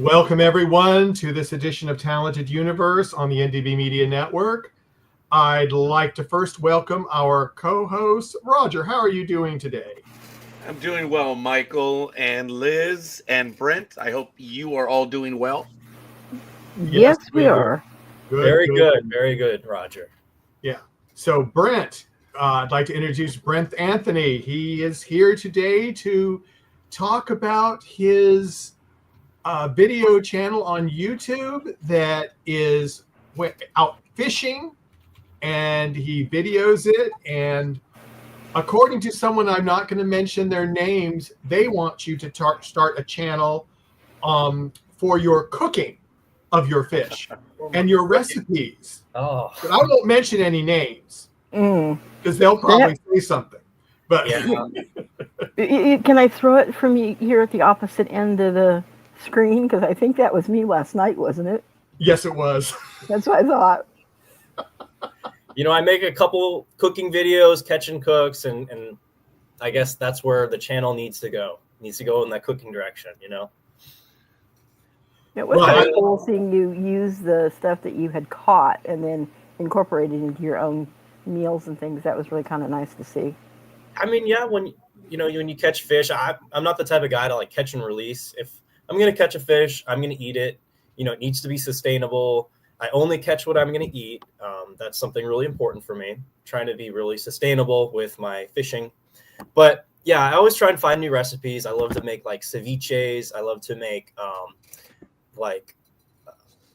Welcome everyone to this edition of Talented Universe on the NDB Media Network. I'd like to first welcome our co-host, Roger. How are you doing today? I'm doing well, Michael and Liz and Brent. I hope you are all doing well. Yes, we are. Very good, Roger. Yeah. So Brent, I'd like to introduce Brent Anthony. He is here today to talk about his video channel on YouTube that is out fishing, and he videos it. And according to someone, I'm not going to mention their names, they want you to start a channel for your cooking of your fish and your recipes. Oh, but I won't mention any names because they'll probably say something. But yeah. Can I throw it from here at the opposite end of the screen? Because I think that was me last night, wasn't it? Yes, it was. That's what I thought. I make a couple cooking videos, catching cooks, and I guess that's where the channel needs to go. It needs to go in that cooking direction, It was kind of cool seeing you use the stuff that you had caught and then incorporate it into your own meals and things. That was really kind of nice to see. I mean, yeah, when you catch fish, I'm not the type of guy to like catch and release. If I'm going to catch a fish, I'm going to eat it. It needs to be sustainable. I only catch what I'm going to eat. That's something really important for me, trying to be really sustainable with my fishing. But yeah, I always try and find new recipes. I love to make like ceviches. I love to make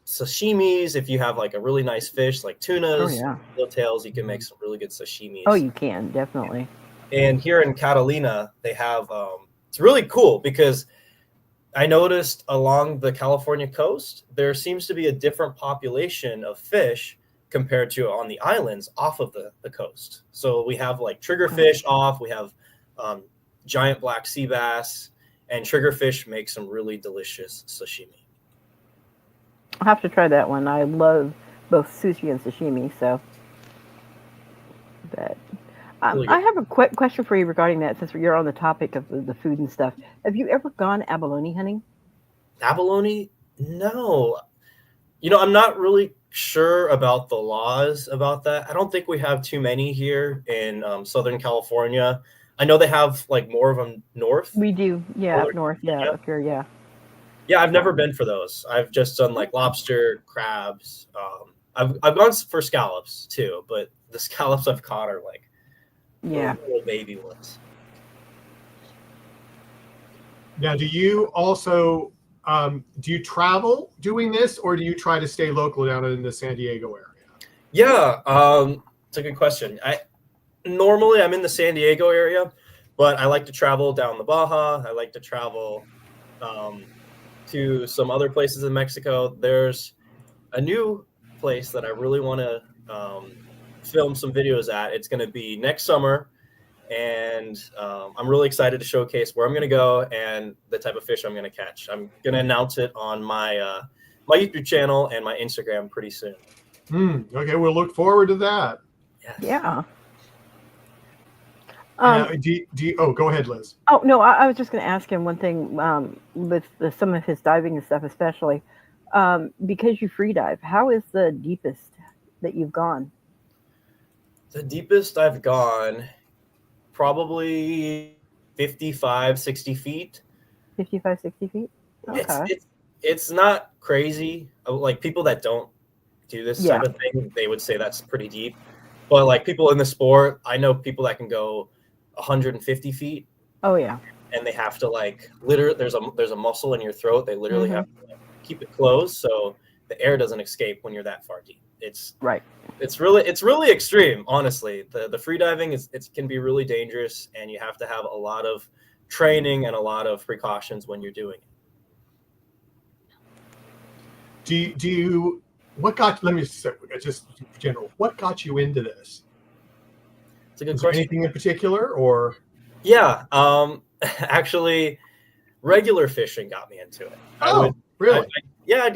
sashimis. If you have like a really nice fish like tunas, tails, you can make some really good sashimis. Oh, you can, definitely. And here in Catalina, they have, it's really cool because I noticed along the California coast, there seems to be a different population of fish compared to on the islands off of the coast. So we have like triggerfish off, we have giant black sea bass, and triggerfish make some really delicious sashimi. I'll have to try that one. I love both sushi and sashimi, so. But Really I have a quick question for you regarding that, since you're on the topic of the food and stuff. Have you ever gone abalone hunting? Abalone? No. I'm not really sure about the laws about that. I don't think we have too many here in Southern California. I know they have like more of them north. We do, up north, up here, yeah. Yeah, I've never been for those. I've just done like lobster, crabs. I've gone for scallops too, but the scallops I've caught are like little baby ones. Now, do you also do you travel doing this, or do you try to stay local down in the San Diego area? Yeah, it's a good question. Normally I'm in the San Diego area, but I like to travel down the Baja. I like to travel to some other places in Mexico. There's a new place that I really want to film some videos at. It's going to be next summer, and I'm really excited to showcase where I'm going to go and the type of fish I'm going to catch. I'm going to announce it on my my YouTube channel and my Instagram pretty soon. Okay, we'll look forward to that. Yes. Yeah. Go ahead, Liz. Oh, no, I was just going to ask him one thing with some of his diving and stuff, especially because you free dive. How is the deepest that you've gone? The deepest I've gone, probably 55, 60 feet. 55, 60 feet? Okay. It's not crazy. Like people that don't do this type of thing, they would say that's pretty deep. But like people in the sport, I know people that can go 150 feet. Oh yeah. And they have to like literally, there's a muscle in your throat. They literally have to like, keep it closed so the air doesn't escape when you're that far deep. It's really extreme, honestly. The free diving it can be really dangerous, and you have to have a lot of training and a lot of precautions when you're doing it. Do you let me say, just general, what got you into this? It's a good Is question. there anything in particular, or? Yeah, actually, regular fishing got me into it. Really?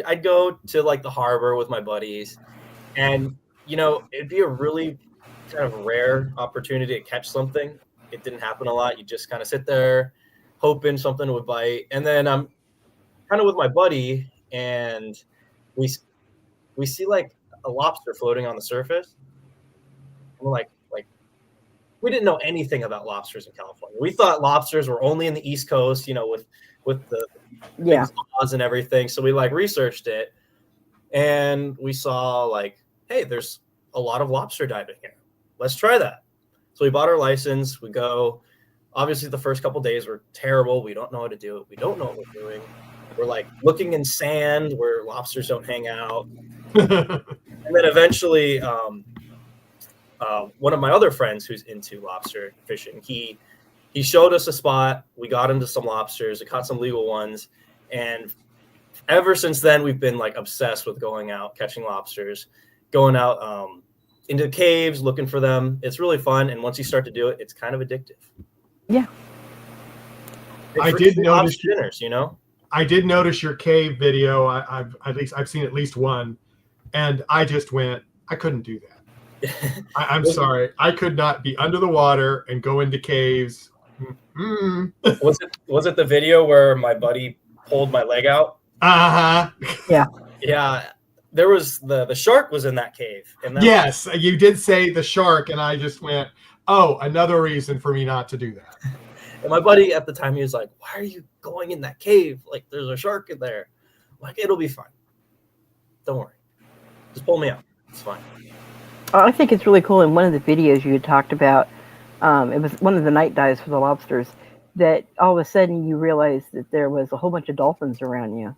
I'd go to like the harbor with my buddies, and it'd be a really kind of rare opportunity to catch something. It didn't happen a lot. You just kind of sit there hoping something would bite, and then kind of with my buddy, and we see like a lobster floating on the surface. And we're like we didn't know anything about lobsters in California. We thought lobsters were only in the East Coast, with the big claws and everything. So we like researched it, and we saw like, hey, there's a lot of lobster diving here. Let's try that. So we bought our license. We go. Obviously, the first couple days were terrible. We don't know how to do it. We don't know what we're doing. We're like looking in sand where lobsters don't hang out. And then eventually, one of my other friends who's into lobster fishing, he showed us a spot. We got into some lobsters. We caught some legal ones. And ever since then, we've been like obsessed with going out, catching lobsters, going out into caves, looking for them. It's really fun. And once you start to do it, it's kind of addictive. Yeah. I did notice dinners, I did notice your cave video. I've seen at least one, and I just went, I couldn't do that. I'm sorry. I could not be under the water and go into caves. Was it the video where my buddy pulled my leg out? Uh-huh. Yeah. Yeah. There was the shark was in that cave. And yes, you did say the shark, and I just went, oh, another reason for me not to do that. And my buddy at the time, he was like, why are you going in that cave? Like, there's a shark in there. I'm like, it'll be fine. Don't worry. Just pull me out. It's fine. I think it's really cool. In one of the videos you had talked about, it was one of the night dives for the lobsters, that all of a sudden you realized that there was a whole bunch of dolphins around you.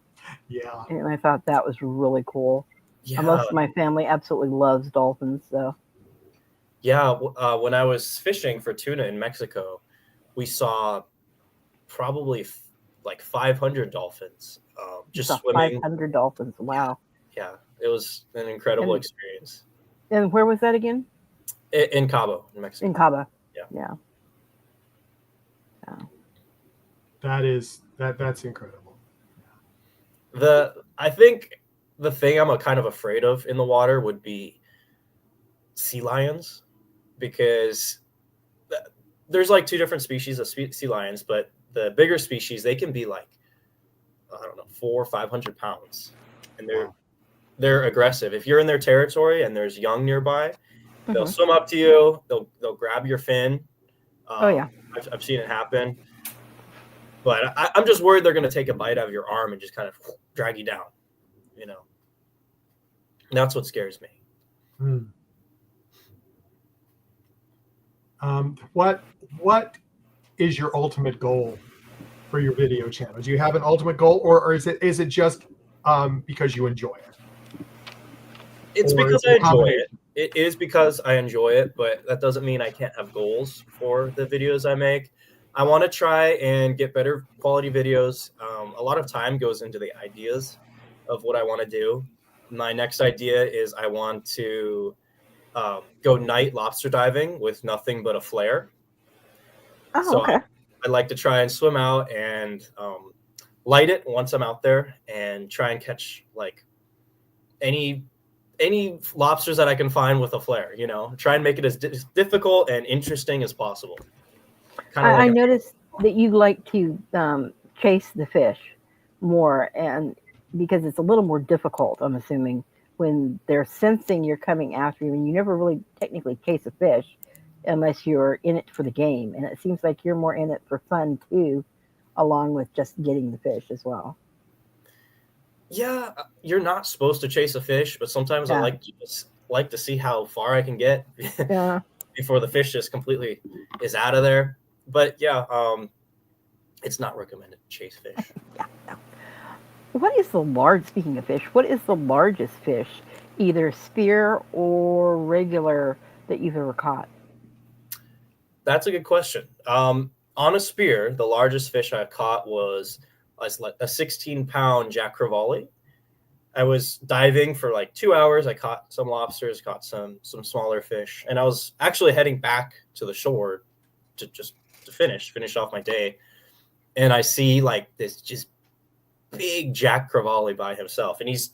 Yeah. And I thought that was really cool. Yeah. Most of my family absolutely loves dolphins. So. Yeah. When I was fishing for tuna in Mexico, we saw probably like 500 dolphins just swimming. 500 dolphins. Wow. Yeah. It was an incredible experience. And where was that again? In Cabo, in Mexico. In Cabo. Yeah. That's incredible. I think the thing I'm kind of afraid of in the water would be sea lions, because there's like two different species of sea lions, but the bigger species, they can be like, I don't know, 400 or 500 pounds, and they're aggressive. If you're in their territory and there's young nearby, they'll swim up to you. They'll grab your fin. I've seen it happen. But I'm just worried they're going to take a bite out of your arm and just kind of drag you down. And that's what scares me. What is your ultimate goal for your video channel? Do you have an ultimate goal, or is it just because you enjoy it? It's because I enjoy it. It is because I enjoy it, but that doesn't mean I can't have goals for the videos I make. I want to try and get better quality videos. A lot of time goes into the ideas of what I want to do. My next idea is I want to go night lobster diving with nothing but a flare. Okay. I'd like to try and swim out and light it once I'm out there and try and catch like any lobsters that I can find with a flare, try and make it as difficult and interesting as possible. I noticed that you like to chase the fish more, and because it's a little more difficult, I'm assuming, when they're sensing you're coming after you, and you never really technically chase a fish unless you're in it for the game. And it seems like you're more in it for fun too, along with just getting the fish as well. Yeah, you're not supposed to chase a fish, but sometimes I like to see how far I can get before the fish just completely is out of there. But it's not recommended to chase fish. Speaking of fish, what is the largest fish, either spear or regular, that you've ever caught? That's a good question. On a spear, the largest fish I caught was a 16-pound Jack Crevalle. I was diving for like 2 hours. I caught some lobsters, caught some smaller fish, and I was actually heading back to the shore to finish off my day. And I see like this just big Jack Crevalle by himself, and he's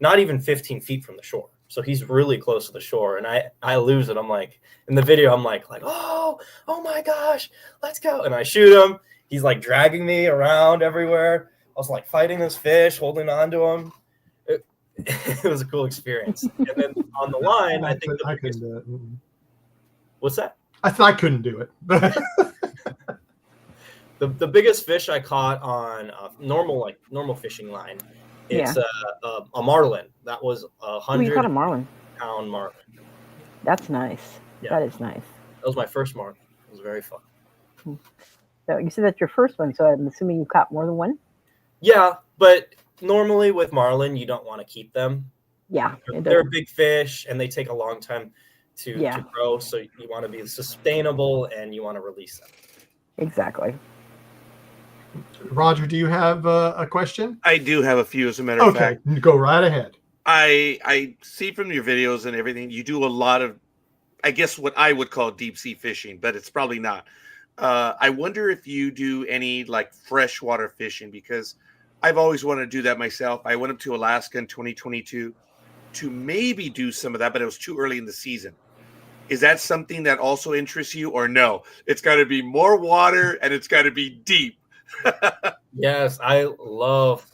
not even 15 feet from the shore. So he's really close to the shore, and I lose it. I'm like, in the video, I'm like, oh my gosh, let's go. And I shoot him. He's like dragging me around everywhere. was like fighting this fish, holding on to him. It was a cool experience. And then on the line, I think I couldn't do it. What's that? I couldn't do it. The biggest fish I caught on a normal fishing line, it's a marlin. That was a You caught a marlin. 100-pound marlin. That's nice. Yeah. That is nice. That was my first marlin. It was very fun. So you said that's your first one, so I'm assuming you caught more than one? Yeah, but normally with marlin, you don't want to keep them. Yeah. They're a big fish, and they take a long time to grow, so you want to be sustainable, and you want to release them. Exactly. Roger, do you have a question? I do have a few, as a matter of fact. Okay, go right ahead. I see from your videos and everything, you do a lot of, I guess, what I would call deep sea fishing, but it's probably not. I wonder if you do any like freshwater fishing, because I've always wanted to do that myself. I went up to Alaska in 2022 to maybe do some of that, but it was too early in the season. Is that something that also interests you, or no? It's got to be more water and it's got to be deep. Yes, I love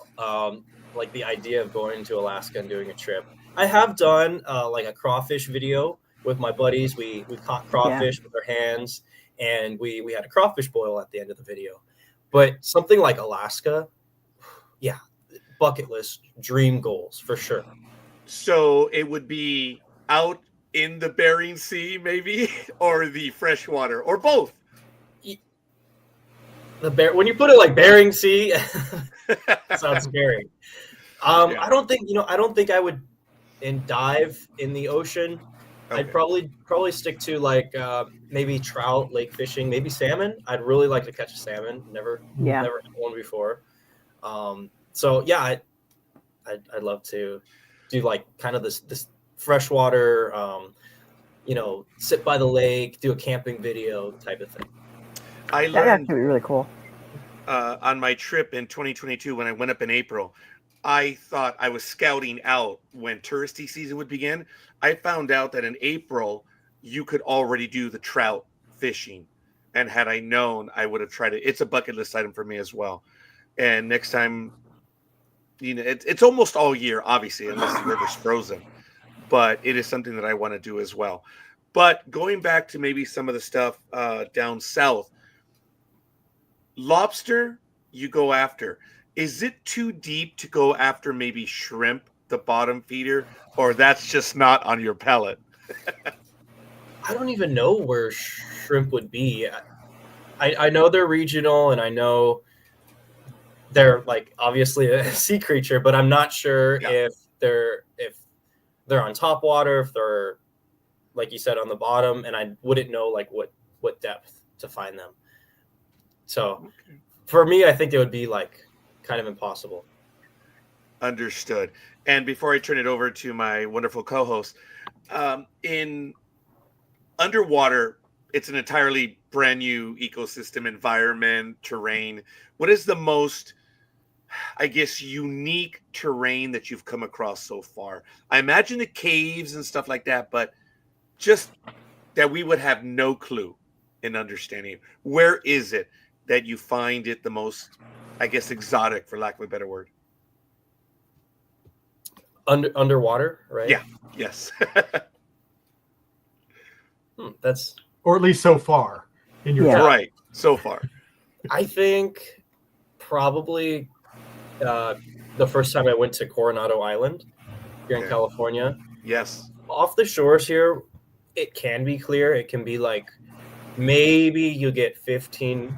like the idea of going to Alaska and doing a trip. I have done like a crawfish video with my buddies. We caught crawfish with our hands, and we had a crawfish boil at the end of the video. But something like Alaska, bucket list, dream goals for sure. So it would be out in the Bering Sea, maybe, or the freshwater, or both. When you put it like Bering Sea, sounds scary. I don't think I would dive in the ocean. Okay. I'd probably stick to like maybe trout, lake fishing, maybe salmon. I'd really like to catch a salmon. Never had one before. So yeah, I'd love to do like kind of this freshwater, sit by the lake, do a camping video type of thing. I learned that'd actually be really cool. On my trip in 2022 when I went up in April. I thought I was scouting out when touristy season would begin. I found out that in April you could already do the trout fishing, and had I known, I would have tried it. It's a bucket list item for me as well. And next time, it's almost all year, obviously, unless the river's frozen. But it is something that I want to do as well. But going back to maybe some of the stuff down south, lobster, you go after. Is it too deep to go after maybe shrimp, the bottom feeder, or that's just not on your palate? I don't even know where shrimp would be. I know they're regional, and I know they're like obviously a sea creature, but I'm not sure if they're on top water, if they're, like you said, on the bottom, and I wouldn't know like what depth to find them. So for me, I think it would be like kind of impossible. Understood. And before I turn it over to my wonderful co-host, in underwater, it's an entirely brand new ecosystem, environment, terrain. What is the most, I guess, unique terrain that you've come across so far? I imagine the caves and stuff like that, but just that we would have no clue in understanding. Where is it that you find it the most, I guess, exotic, for lack of a better word? Underwater, right? Yeah. Yes. That's, or at least so far in your right. So far, I think probably the first time I went to Coronado Island here in California. Yes. Off the shores here, it can be clear. It can be like maybe you get 15,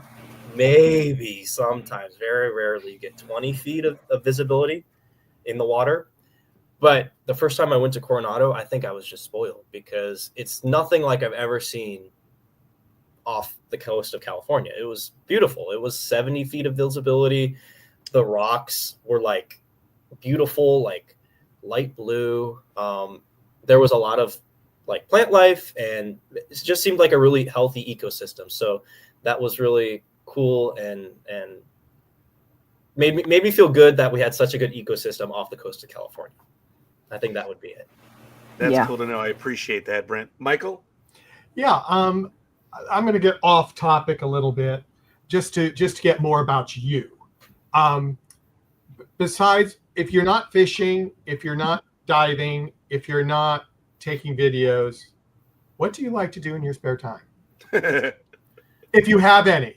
maybe sometimes, very rarely, you get 20 feet of visibility in the water. But the first time I went to Coronado, I think I was just spoiled because it's nothing like I've ever seen off the coast of California. It was beautiful. It was 70 feet of visibility. The rocks were like beautiful, like light blue. There was a lot of like plant life, and it just seemed like a really healthy ecosystem. So that was really cool and made me feel good that we had such a good ecosystem off the coast of California. I think that would be it. That's cool to know. I appreciate that, Brent. Michael? Yeah, I'm going to get off topic a little bit just to get more about you. besides, if you're not fishing, if you're not diving, if you're not taking videos, what do you like to do in your spare time? If you have any.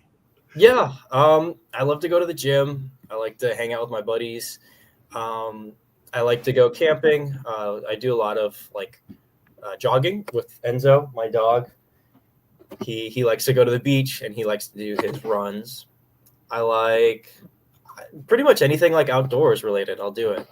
Yeah, I love to go to the gym. I like to hang out with my buddies. I like to go camping. I do a lot of jogging with Enzo, my dog. He likes to go to the beach and he likes to do his runs. I like pretty much anything like outdoors related. I'll do it.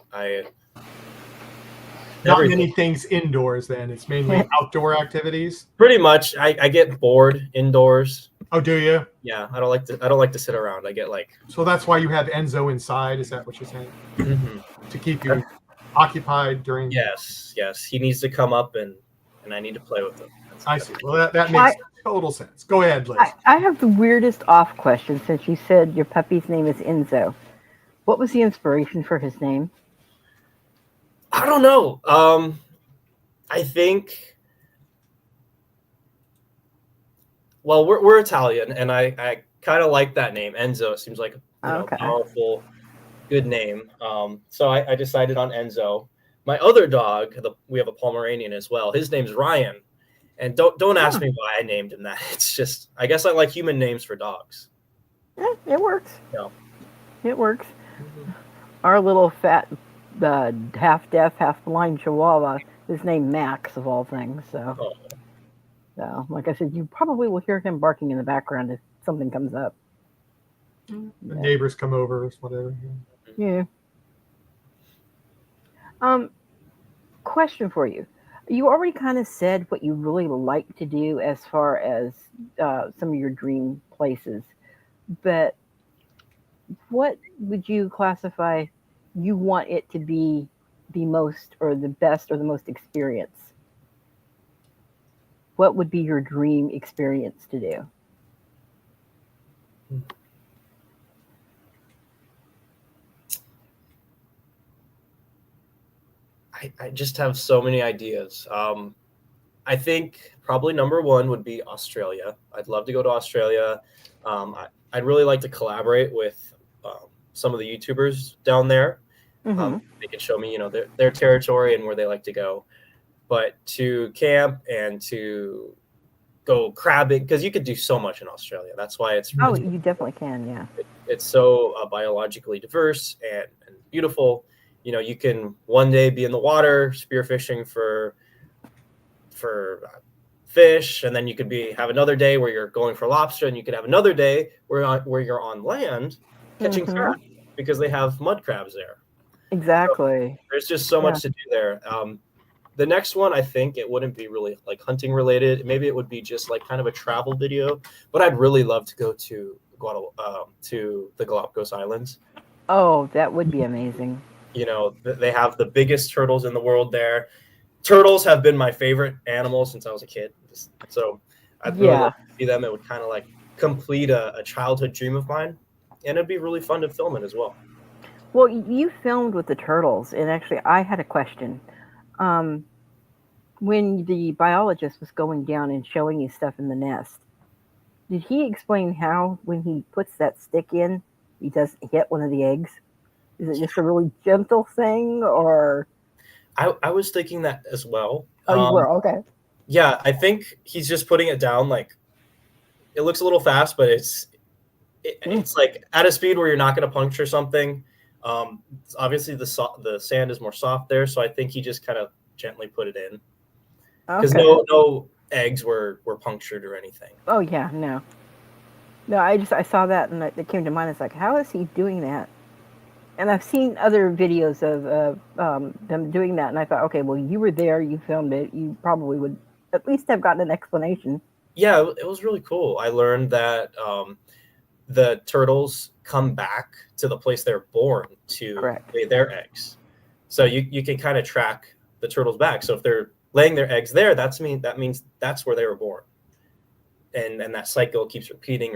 Not Everything. many things indoors then. It's mainly outdoor activities. Pretty much. I get bored indoors. Oh, do you? Yeah, I don't like to sit around. I get So that's why you have Enzo inside, is that what you're saying? Mm-hmm. To keep you occupied during. Yes. He needs to come up and I need to play with him. I see. Well, that makes total sense. Go ahead, Liz. I have the weirdest off question since you said your puppy's name is Enzo. What was the inspiration for his name? I don't know. I think. Well, we're Italian, and I kind of like that name, Enzo. It seems like a powerful, good name. So I decided on Enzo. My other dog, we have a Pomeranian as well. His name's Ryan, and don't ask me why I named him that. It's just I guess I like human names for dogs. Yeah, it works. Yeah. It works. Mm-hmm. Our little fat, half deaf, half blind Chihuahua is named Max of all things. So, like I said, you probably will hear him barking in the background if something comes up. The neighbors come over or whatever. Yeah. Question for you. You already kind of said what you really like to do as far as some of your dream places, but what would you classify you want it to be the most or the best or the most experience? What would be your dream experience to do? I just have so many ideas. I think probably number one would be Australia. I'd love to go to Australia. I'd really like to collaborate with some of the YouTubers down there. Mm-hmm. They can show me, their territory and where they like to go. But to camp and to go crabbing, because you could do so much in Australia. That's why it's really you definitely can, yeah. It's so biologically diverse and beautiful. You can one day be in the water spearfishing for fish, and then you could have another day where you're going for lobster, and you could have another day where you're on land catching crab because they have mud crabs there. Exactly. So there's just so much to do there. The next one, I think it wouldn't be really like hunting related. Maybe it would be just like kind of a travel video, but I'd really love to go to the Galapagos Islands. Oh, that would be amazing. They have the biggest turtles in the world there. Turtles have been my favorite animal since I was a kid. So I'd really love to see them. It would kind of like complete a childhood dream of mine. And it'd be really fun to film it as well. Well, you filmed with the turtles. And actually, I had a question. When the biologist was going down and showing you stuff in the nest, did he explain how when he puts that stick in, he doesn't hit one of the eggs? Is it just a really gentle thing, or? I was thinking that as well. Oh, you were? Okay. Yeah, I think he's just putting it down. Like, it looks a little fast, but it's like at a speed where you're not going to puncture something. Obviously, the sand is more soft there, so I think he just kind of gently put it in. Because no eggs were punctured or anything. Oh, yeah, no. No, I saw that, and it came to mind. It's like, how is he doing that? And I've seen other videos of them doing that, and I thought, okay, well, you were there, you filmed it, you probably would at least have gotten an explanation. Yeah, it was really cool. I learned that the turtles come back to the place they're born to lay their eggs. So you can kind of track the turtles back. So if they're laying their eggs there, that means that's where they were born. And that cycle keeps repeating.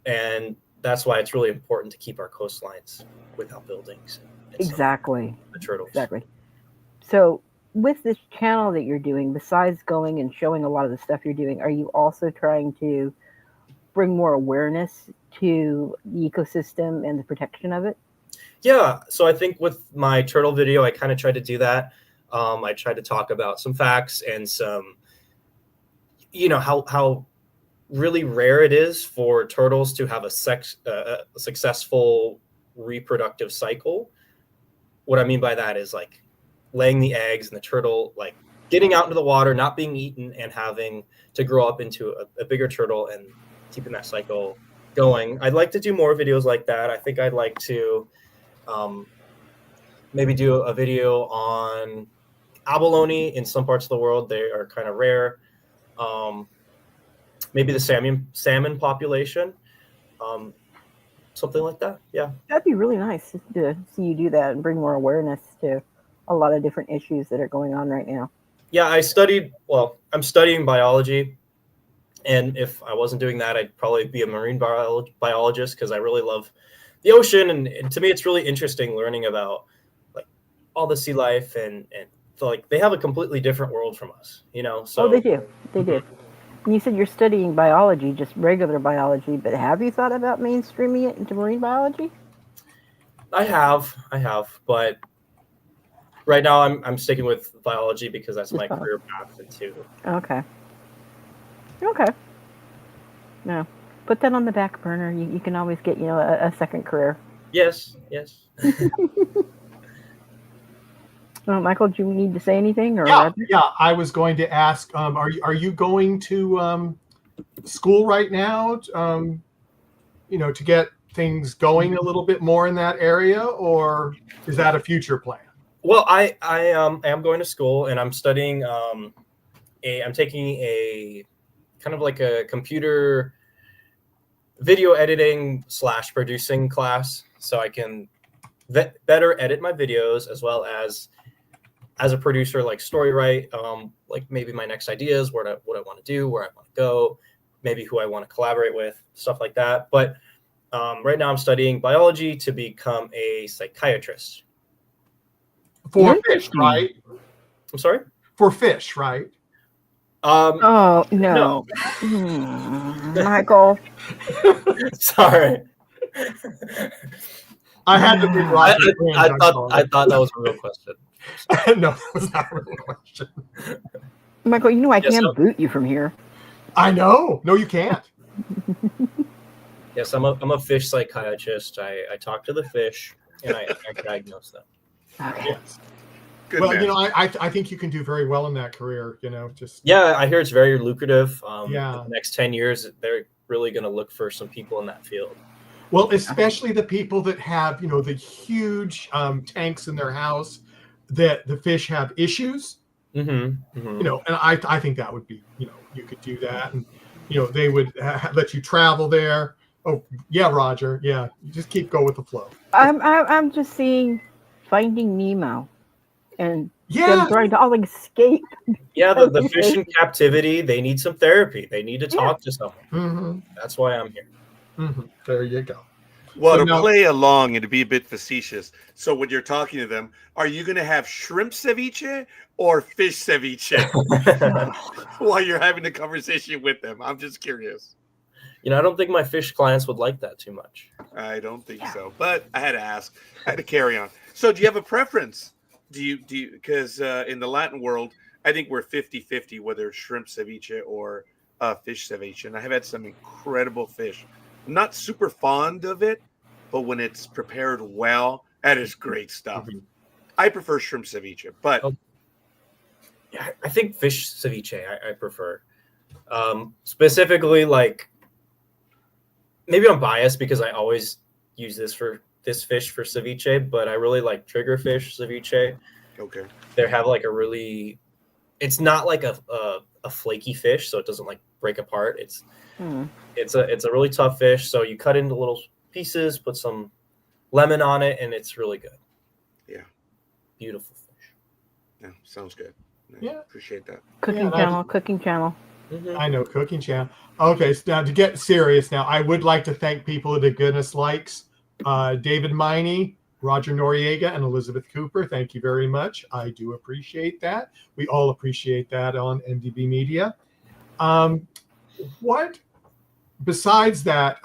And that's why it's really important to keep our coastlines without buildings. Exactly. The turtles. Exactly. So with this channel that you're doing, besides going and showing a lot of the stuff you're doing, are you also trying to bring more awareness to the ecosystem and the protection of it? Yeah, so I think with my turtle video, I kind of tried to do that. I tried to talk about some facts and some, how really rare it is for turtles to have a successful reproductive cycle. What I mean by that is like laying the eggs and the turtle like getting out into the water, not being eaten, and having to grow up into a bigger turtle and keeping that cycle going. I'd like to do more videos like that. I think I'd like to maybe do a video on abalone. In some parts of the world, they are kind of rare. Maybe the salmon population, something like that. Yeah, that'd be really nice to see you do that and bring more awareness to a lot of different issues that are going on right now. Yeah, I'm studying biology, and if I wasn't doing that, I'd probably be a marine biologist because I really love the ocean, and to me, it's really interesting learning about like all the sea life and so, like they have a completely different world from us, So oh, they do. And you said you're studying biology, just regular biology, but have you thought about mainstreaming it into marine biology? I have, but right now I'm sticking with biology because that's my career path into. Okay. No, put that on the back burner. You can always get a second career. Yes. Michael, do you need to say anything? Or yeah. I was going to ask, are you going to school right now? To get things going a little bit more in that area, or is that a future plan? Well, I am going to school, and I'm studying. I'm taking a kind of like a computer video editing / producing class, so I can better edit my videos as well as a producer, like story write, like maybe my next ideas, what I want to do, where I want to go, maybe who I want to collaborate with, stuff like that. But right now I'm studying biology to become a psychiatrist. For fish, right? I'm sorry? For fish, right? Oh, no. Michael. Sorry. I had to be right. I thought that was a real question. No, that was not a real question. Michael, I can't boot you from here. I know. No, you can't. Yes, I'm a fish psychiatrist. I talk to the fish and I diagnose them. Okay. Yes. Good man. I think you can do very well in that career. Yeah, I hear it's very lucrative. In the next 10 years, they're really going to look for some people in that field. Well, especially the people that have the huge tanks in their house that the fish have issues. Mm-hmm. And I think that would be you could do that, and they would let you travel there. Oh yeah, Roger. Yeah, you just going with the flow. I'm just seeing Finding Nemo, and them trying to all escape. Yeah, the fish in captivity, they need some therapy. They need to talk to someone. Mm-hmm. That's why I'm here. Mm-hmm. There you go. Well, to play along and to be a bit facetious, so when you're talking to them, are you going to have shrimp ceviche or fish ceviche while you're having the conversation with them? I'm just curious. I don't think my fish clients would like that too much. I don't think so, but I had to ask. I had to carry on. So do you have a preference? Do you because in the Latin world, I think we're 50-50, whether it's shrimp ceviche or fish ceviche. And I have had some incredible fish. I'm not super fond of it, but when it's prepared well, that is great stuff. Mm-hmm. I prefer shrimp ceviche, but yeah, I think fish ceviche I prefer. Specifically, like maybe I'm biased because I always use this fish for ceviche, but I really like triggerfish ceviche. Okay. They have like it's not like a flaky fish, so it doesn't like break apart. It's a really tough fish, so you cut into little pieces, put some lemon on it, and it's really good. Yeah. Beautiful fish. Yeah, sounds good. Yeah. Appreciate that. Cooking channel. Mm-hmm. I know, cooking channel. Okay, so now to get serious now, I would like to thank people that did goodness likes. David Miney, Roger Noriega, and Elizabeth Cooper. Thank you very much. I do appreciate that. We all appreciate that on NDB Media. What besides that,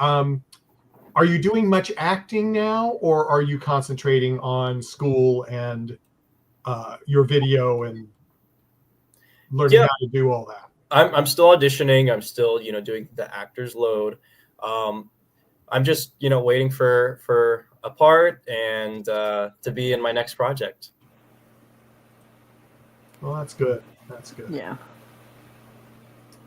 are you doing much acting now, or are you concentrating on school and your video and learning Yeah, how to do all that? I'm still auditioning. I'm still, doing the actor's load. I'm just, waiting for a part and to be in my next project. Well, that's good. That's good. Yeah.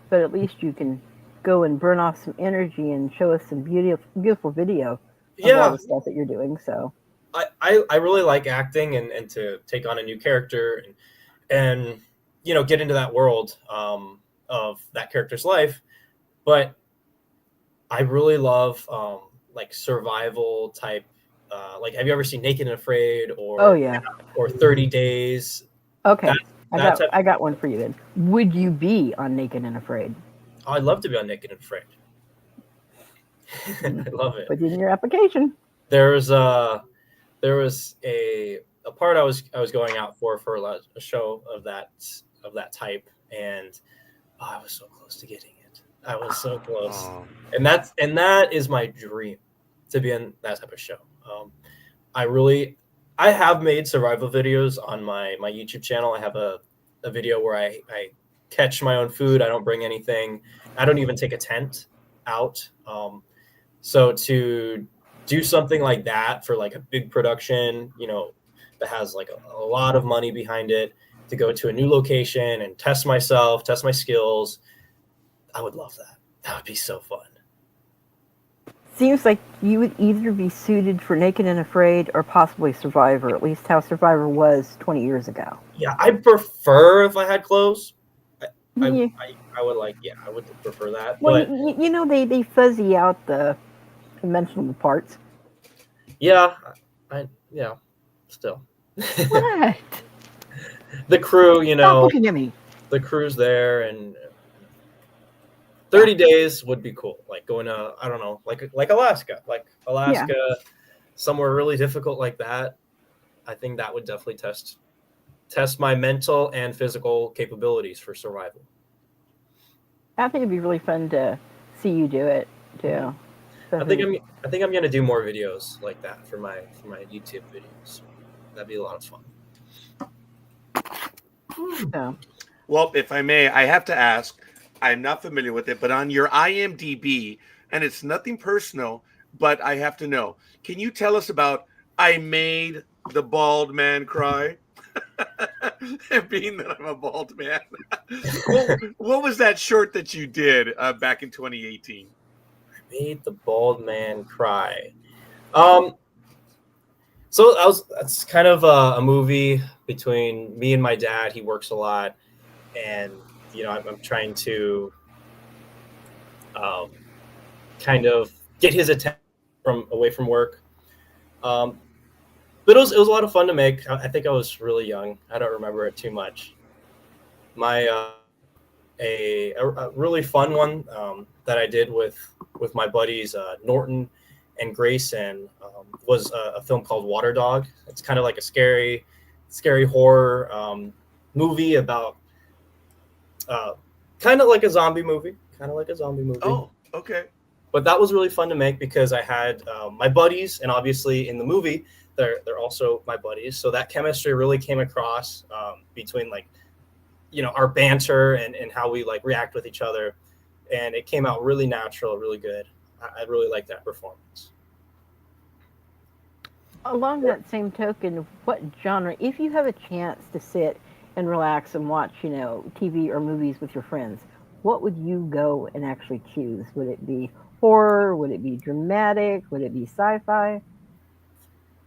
But at least you can go and burn off some energy and show us some beautiful video of all the stuff that you're doing. So I really like acting and to take on a new character and get into that world of that character's life. But I really love like survival type. Like, have you ever seen Naked and Afraid oh yeah. or 30 Days? Okay. That I got one for you then. Would you be on Naked and Afraid? I'd love to be on Naked and Afraid. I love it. Put it in your application. There was a part I was going out for a show of that type, and I was so close to getting it. I was so close. Oh. And that is my dream, to be in that type of show. I have made survival videos on my YouTube channel. I have a video where I catch my own food. I don't bring anything. I don't even take a tent out. So to do something like that for like a big production, that has like a lot of money behind it, to go to a new location and test myself, test my skills, I would love that. That would be so fun. Seems like you would either be suited for Naked and Afraid or possibly Survivor, at least how Survivor was 20 years ago. Yeah, I prefer if I had clothes. I would prefer that. Well, but they fuzzy out the dimensional parts. Yeah, still. What? The crew, Stop looking at me. The crew's there, and 30 days would be cool. Like going to, I don't know, like Alaska, somewhere really difficult like that. I think that would definitely test my mental and physical capabilities for survival. I think it'd be really fun to see you do it too. So I think I'm gonna do more videos like that for my YouTube videos. That'd be a lot of fun. So. Well, if I may, I have to ask. I'm not familiar with it, but on your IMDb, and it's nothing personal, but I have to know. Can you tell us about I Made the Bald Man Cry? Being that I'm a bald man. What was that short that you did back in 2018? I Made the Bald Man Cry. So that's kind of a movie between me and my dad. He works a lot, and I'm trying to kind of get his attention away from work. But it was a lot of fun to make. I think I was really young. I don't remember it too much. My a really fun one that I did with my buddies Norton and Grayson was a film called Water Dog. It's kind of like a scary horror movie about kind of like a zombie movie. Oh, okay. But that was really fun to make because I had my buddies, and obviously in the movie they're also my buddies. So that chemistry really came across between our banter and how we react with each other, and it came out really natural, really good. I really like that performance. Along that same token, what genre, if you have a chance to sit and relax and watch, TV or movies with your friends, what would you go and actually choose? Would it be horror? Would it be dramatic? Would it be sci-fi?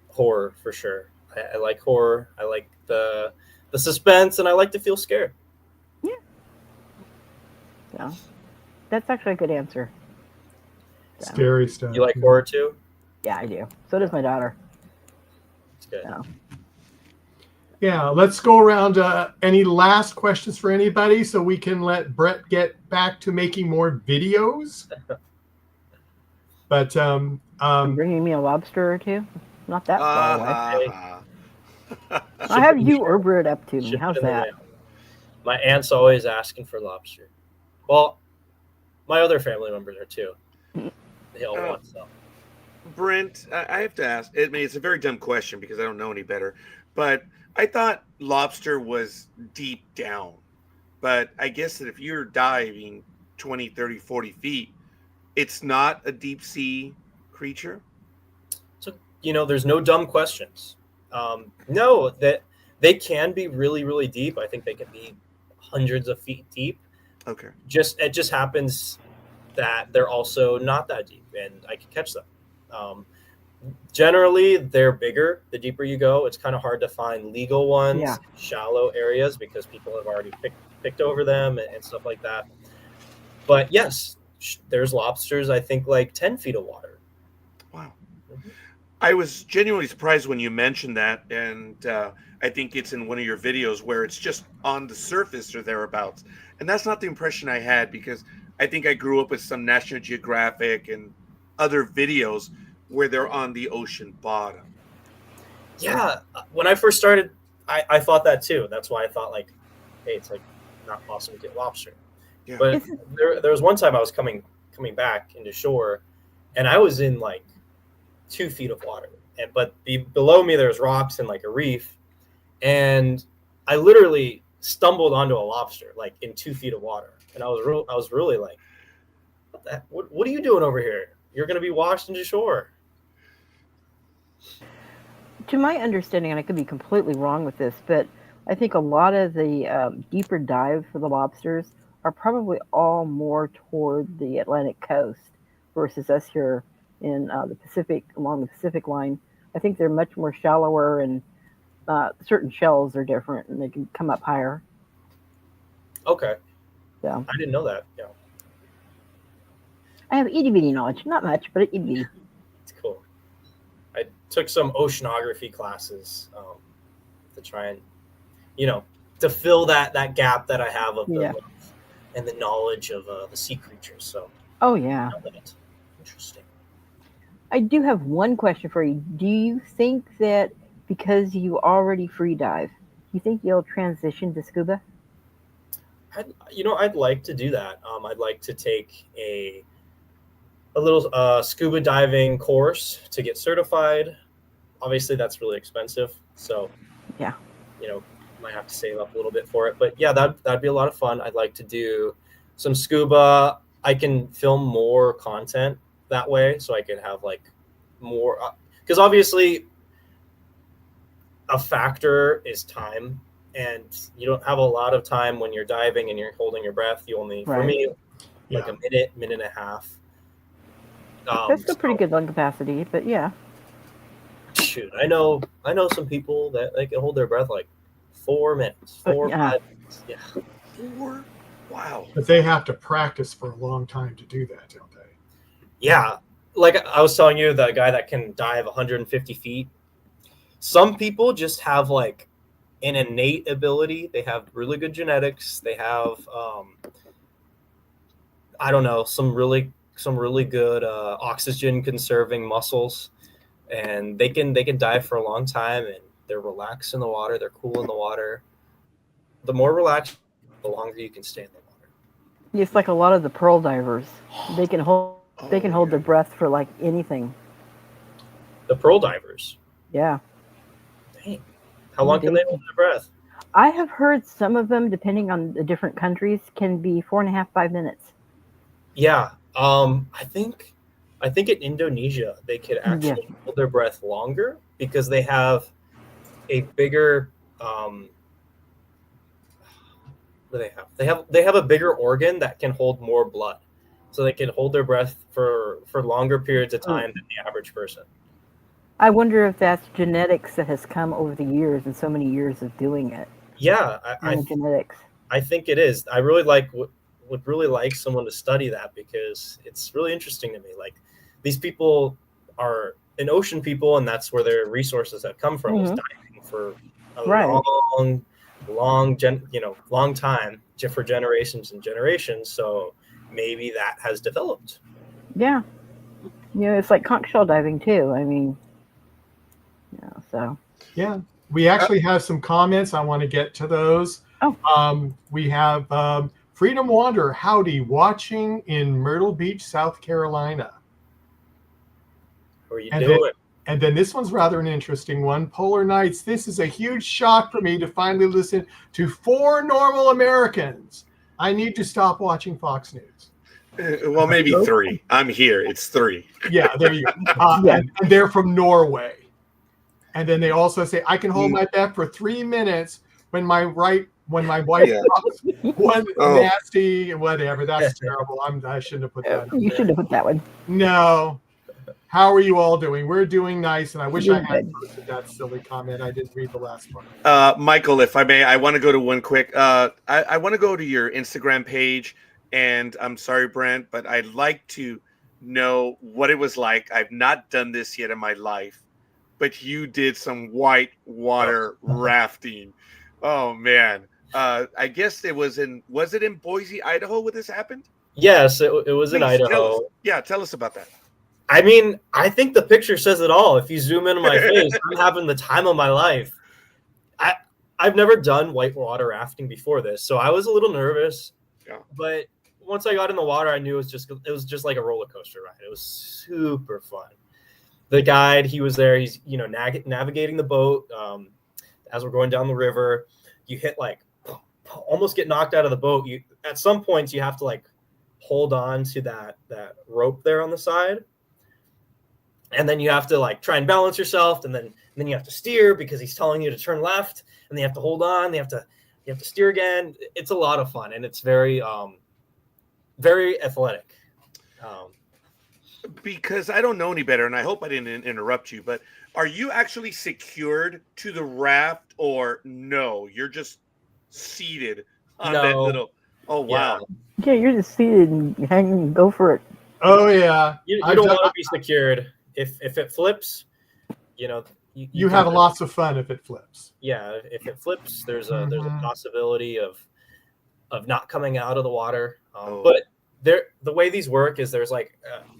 Horror, for sure. I like horror. I like the suspense, and I like to feel scared. Yeah. So, that's actually a good answer. So. Scary stuff. You like horror too? Yeah, I do. So does my daughter. It's good. So. Yeah, let's go around. Any last questions for anybody so we can let Brett get back to making more videos? But bringing me a lobster or two? Not that far away. I have you Uber it up to me. How's that? My aunt's always asking for lobster. Well, my other family members are too. They all want some. Brent, I have to ask. I mean, it's a very dumb question because I don't know any better. But I thought lobster was deep down. But I guess that if you're diving 20, 30, 40 feet, it's not a deep sea creature. So, there's no dumb questions. No, that they can be really, really deep. I think they can be hundreds of feet deep. Okay. It just happens that they're also not that deep, and I can catch them. Generally, they're bigger the deeper you go. It's kind of hard to find legal ones, Yeah. shallow areas, because people have already picked over them and stuff like that. But yes, there's lobsters, I think, like 10 feet of water. Wow. I was genuinely surprised when you mentioned that, and I think it's in one of your videos where it's just on the surface or thereabouts. And that's not the impression I had, because I think I grew up with some National Geographic and other videos where they're on the ocean bottom. Yeah, when I first started, I thought that too. That's why I thought, like, hey, it's like not possible to get lobster. Yeah. But there was one time I was coming back into shore, and I was in like 2 feet of water, but below me there's rocks and like a reef, and I literally stumbled onto a lobster like in 2 feet of water, and I was really like, what are you doing over here? You're gonna be washed into shore. To my understanding, and I could be completely wrong with this, but I think a lot of the deeper dive for the lobsters are probably all more toward the Atlantic coast versus us here in the Pacific, along the Pacific line. I think they're much more shallower, and certain shells are different, and they can come up higher. Okay. So I didn't know that. Yeah, I have itty bitty knowledge, not much, but itty bitty. it's cool. I took some oceanography classes to try and, to fill that gap that I have of the love and the knowledge of the sea creatures. So, oh yeah, interesting. I do have one question for you. Do you think that because you already free dive, you think you'll transition to scuba? I'd like to do that. I'd like to take a little scuba diving course to get certified. Obviously, that's really expensive, so yeah, might have to save up a little bit for it. But yeah, that'd be a lot of fun. I'd like to do some scuba. I can film more content that way, so I could have like more, because obviously a factor is time, and you don't have a lot of time when you're diving and you're holding your breath. You only, for me, like a minute and a half. That's still pretty good lung capacity, but yeah. Shoot, I know some people that they can hold their breath like 4 minutes, 4 or 5 minutes. Yeah. 4? Wow. But they have to practice for a long time to do that, don't they? Yeah. Like I was telling you, the guy that can dive 150 feet, some people just have like an innate ability. They have really good genetics. They have, I don't know, some really good oxygen conserving muscles, and they can dive for a long time, and they're relaxed in the water. They're cool in the water. The more relaxed, the longer you can stay in the water. It's like a lot of the pearl divers. They can hold their breath for like anything. The pearl divers. Yeah. Dang. How long can they hold their breath? I have heard some of them, depending on the different countries, can be 4.5, 5 minutes. Yeah. I think in Indonesia they could actually hold their breath longer because they have a bigger what do they have? They have a bigger organ that can hold more blood. So they can hold their breath for longer periods of time than the average person. I wonder if that's genetics that has come over the years and so many years of doing it. Yeah, genetics. I think it is. I really would really like someone to study that, because it's really interesting to me. Like, these people are an ocean people, and that's where their resources have come from, is diving for a long time, for generations and generations. So maybe that has developed. Yeah. It's like conch shell diving too. I mean, so. Yeah. We actually have some comments. I want to get to those. Oh. We have Freedom Wander, howdy, watching in Myrtle Beach, South Carolina. What are you And doing? And then this one's rather an interesting one. Polar Nights. This is a huge shock for me to finally listen to 4 normal Americans. I need to stop watching Fox News. Well, maybe 3. I'm here. It's 3. Yeah, there you go. And they're from Norway. And then they also say, I can hold my breath for 3 minutes when my wife drops one nasty whatever. That's terrible. I shouldn't have put that. You should have put that one. No. How are you all doing? We're doing nice, and I wish I had Good. posted that silly comment. I didn't read the last part. Michael, if I may, I want to go to one quick. I want to go to your Instagram page, and I'm sorry, Brent, but I'd like to know what it was like. I've not done this yet in my life, but you did some white water rafting. Oh man. I guess was it in Boise, Idaho, where this happened? Yes, it was in Idaho. Tell us about that. I mean, I think the picture says it all. If you zoom into my face, I'm having the time of my life. I've never done whitewater rafting before this, so I was a little nervous. Yeah. But once I got in the water, I knew it was just like a roller coaster ride. It was super fun. The guide, he was there. He's navigating the boat as we're going down the river. You hit almost get knocked out of the boat. At some points you have to hold on to that rope there on the side. And then you have to try and balance yourself, and then you have to steer because he's telling you to turn left, and then you have to hold on. You have to steer again. It's a lot of fun, and it's very very athletic. Because I don't know any better, and I hope I didn't interrupt you, but are you actually secured to the raft, or no? You're just seated on that little. Oh wow! Yeah, you're just seated and hanging. Go for it. Oh yeah. You don't want to be secured. If it flips, you have lots of fun if it flips. Yeah, if it flips, there's a possibility of not coming out of the water. But the way these work is there's a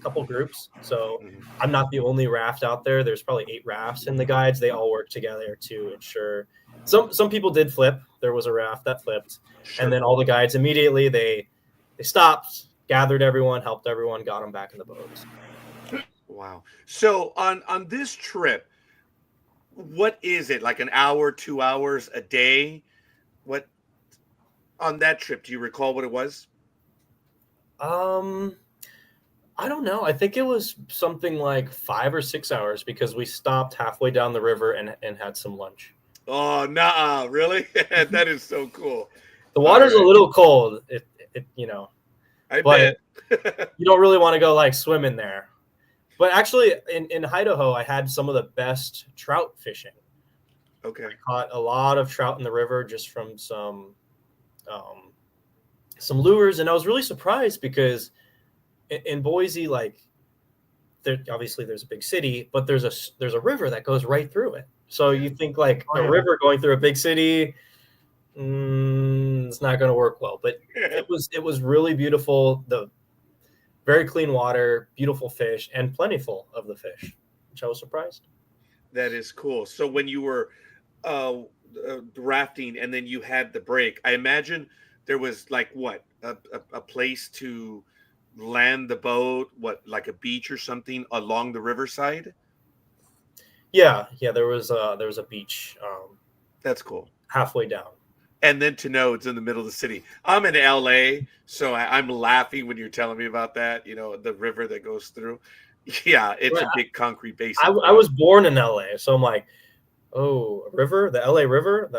couple groups. So I'm not the only raft out there. There's probably 8 rafts in the guides. They all work together to ensure. Some people did flip. There was a raft that flipped, and then all the guides immediately they stopped, gathered everyone, helped everyone, got them back in the boats. Wow. So on this trip, what is it, like an hour, 2 hours a day? What on that trip, do you recall what it was? I don't know. I think it was something like 5 or 6 hours because we stopped halfway down the river and had some lunch. Oh, nah, really? That is so cool. The water's a little cold. I bet. You don't really want to go swim in there. But actually, in Idaho, I had some of the best trout fishing. Okay. I caught a lot of trout in the river just from some lures, and I was really surprised because in Boise, obviously there's a big city, but there's a river that goes right through it. So you think a river going through a big city, it's not going to work well. But it was really beautiful. The very clean water, beautiful fish, and plentiful of the fish, which I was surprised. That is cool. So when you were rafting and then you had the break, I imagine there was a place to land the boat, like a beach or something along the riverside? Yeah, there was a beach. That's cool. Halfway down. And then to know it's in the middle of the city. I'm in LA, so I'm laughing when you're telling me about that, the river that goes through. Yeah, it's a big concrete basin. I was born in LA, so I'm like, oh, a river? The LA River?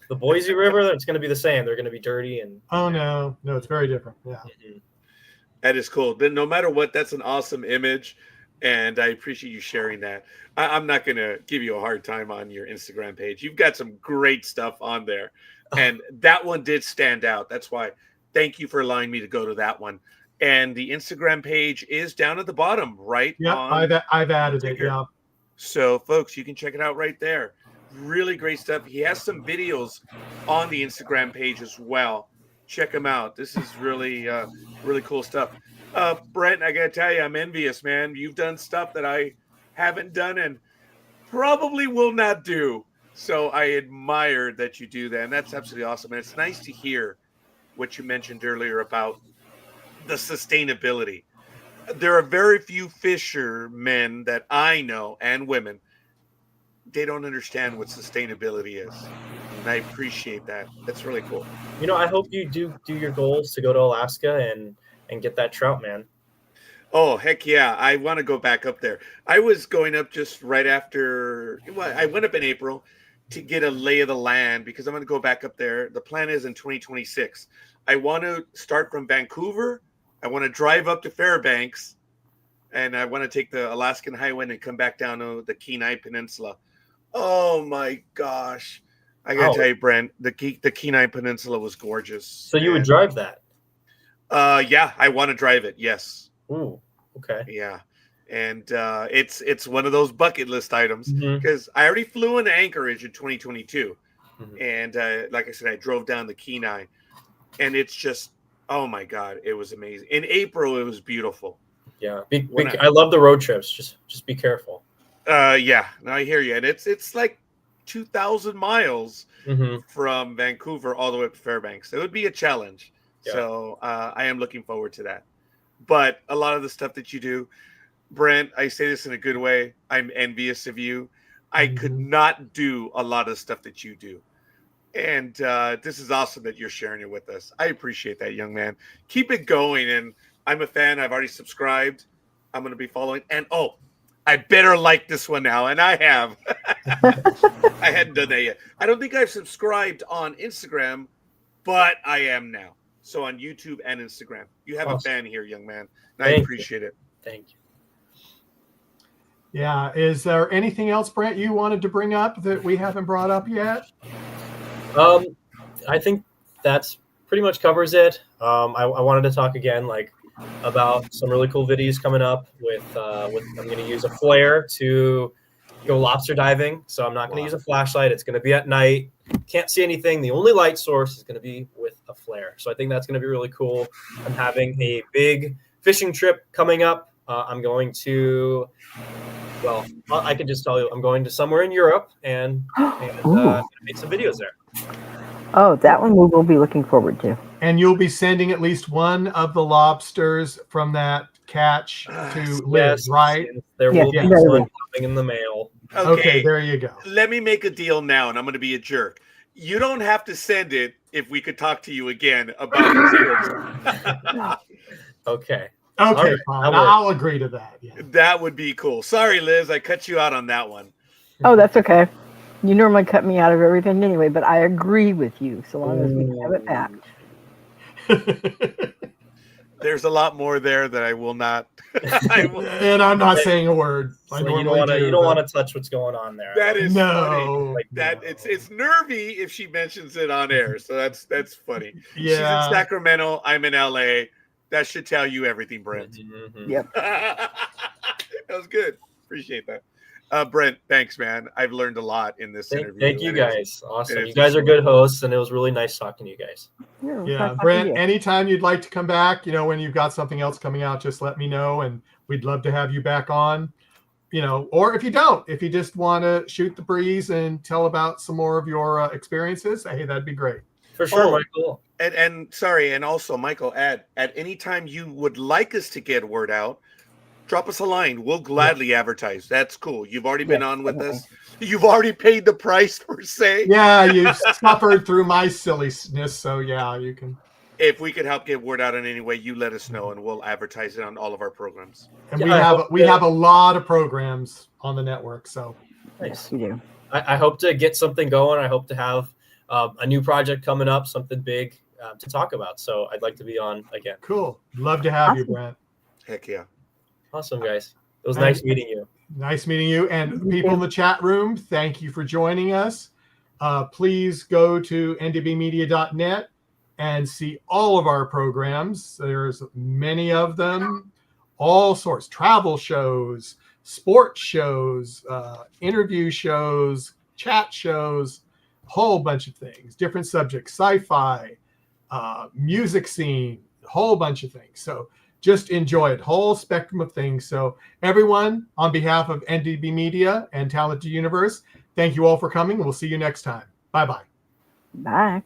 The Boise River? It's going to be the same. They're going to be dirty. Oh, no, it's very different. Yeah. Mm-hmm. That is cool. Then no matter what, that's an awesome image, and I appreciate you sharing that. I'm not going to give you a hard time on your Instagram page. You've got some great stuff on there, and that one did stand out. That's why thank you for allowing me to go to that one. And the Instagram page is down at the bottom, right? Yeah, I've added it, yeah. So, folks, you can check it out right there. Really great stuff. He has some videos on the Instagram page as well. Check them out. This is really, really cool stuff. Brent, I got to tell you, I'm envious, man. You've done stuff that I haven't done and probably will not do. So I admire that you do that, and that's absolutely awesome. And it's nice to hear what you mentioned earlier about the sustainability. there are very few fishermen that I know and women. They don't understand what sustainability is, and I appreciate that. That's really cool. I hope you do your goals to go to Alaska and get that trout, man. Oh, heck yeah. I want to go back up there. I was going up just right after, well, I went up in April to get a lay of the land because I'm going to go back up there. The plan is in 2026. I want to start from Vancouver. I want to drive up to Fairbanks, and I want to take the Alaskan Highway and come back down to the Kenai Peninsula. Oh my gosh. I got to tell you, Brent, the Kenai Peninsula was gorgeous. So you would drive that? Yeah, I want to drive it. Yes. Ooh, okay. Yeah. And it's one of those bucket list items because Mm-hmm. I already flew into Anchorage in 2022. Mm-hmm. And like I said, I drove down the Kenai, and it's just, oh my God, it was amazing. In April, it was beautiful. Yeah. I love the road trips. Just be careful. Yeah, no, I hear you. And it's like 2,000 miles from Vancouver all the way up to Fairbanks. It would be a challenge. Yeah. So I am looking forward to that. But a lot of the stuff that you do, Brent, I say this in a good way. I'm envious of you. I could not do a lot of stuff that you do. And this is awesome that you're sharing it with us. I appreciate that, young man. Keep it going. And I'm a fan. I've already subscribed. I'm going to be following. And I better like this one now. And I have. I hadn't done that yet. I don't think I've subscribed on Instagram, but I am now. So on YouTube and Instagram. You have a fan here, young man. And I appreciate it. Thank you. Yeah. Is there anything else, Brent, you wanted to bring up that we haven't brought up yet? I think that's pretty much covers it. I wanted to talk again, about some really cool videos coming up with I'm going to use a flare to go lobster diving. So I'm not going to use a flashlight. It's going to be at night. Can't see anything. The only light source is going to be with a flare. So I think that's going to be really cool. I'm having a big fishing trip coming up. I'm going to, well, I can just tell you, I'm going to somewhere in Europe and make some videos there. Oh, that one we will be looking forward to. And you'll be sending at least one of the lobsters from that catch to Liz, right? There will be one coming in the mail. Okay, there you go. Let me make a deal now, and I'm going to be a jerk. You don't have to send it if we could talk to you again about this. Okay. Okay, fine. I'll agree to that. Yeah. That would be cool. Sorry, Liz, I cut you out on that one. Oh, that's okay. You normally cut me out of everything anyway, but I agree with you so long as we have it back. There's a lot more there that I will not. And I'm not saying a word. So you don't want to touch what's going on there. That is no. Funny. It's nervy if she mentions it on air. So that's funny. Yeah. She's in Sacramento. I'm in LA. That should tell you everything, Brent. Yep. That was good. Appreciate that. Brent, thanks, man. I've learned a lot in this interview. Thank you guys. Awesome. You guys are good hosts, and it was really nice talking to you guys. Yeah, Brent, anytime you'd like to come back, when you've got something else coming out, just let me know, and we'd love to have you back on. Or if you don't, if you just want to shoot the breeze and tell about some more of your experiences, hey, that'd be great. For sure, Michael. And sorry, and also, Michael, at any time you would like us to get word out, drop us a line. We'll gladly advertise. That's cool. You've already been on with us. You've already paid the price, per se. Yeah, you've suffered through my silliness, so yeah, you can. If we could help get word out in any way, you let us know, and we'll advertise it on all of our programs. And we have a lot of programs on the network, so. Nice. You do. I hope to get something going. I hope to have a new project coming up, something big to talk about. So I'd like to be on again. Cool. Love to have you, Brent. Heck yeah. Awesome, guys. It was nice meeting you. Nice meeting you. And people in the chat room, thank you for joining us. Please go to ndbmedia.net and see all of our programs. There's many of them, all sorts, travel shows, sports shows, interview shows, chat shows, a whole bunch of things, different subjects, sci-fi, music scene, a whole bunch of things. So just enjoy it, whole spectrum of things. So everyone, on behalf of NDB Media and Talented Universe, thank you all for coming. We'll see you next time. Bye-bye. Bye.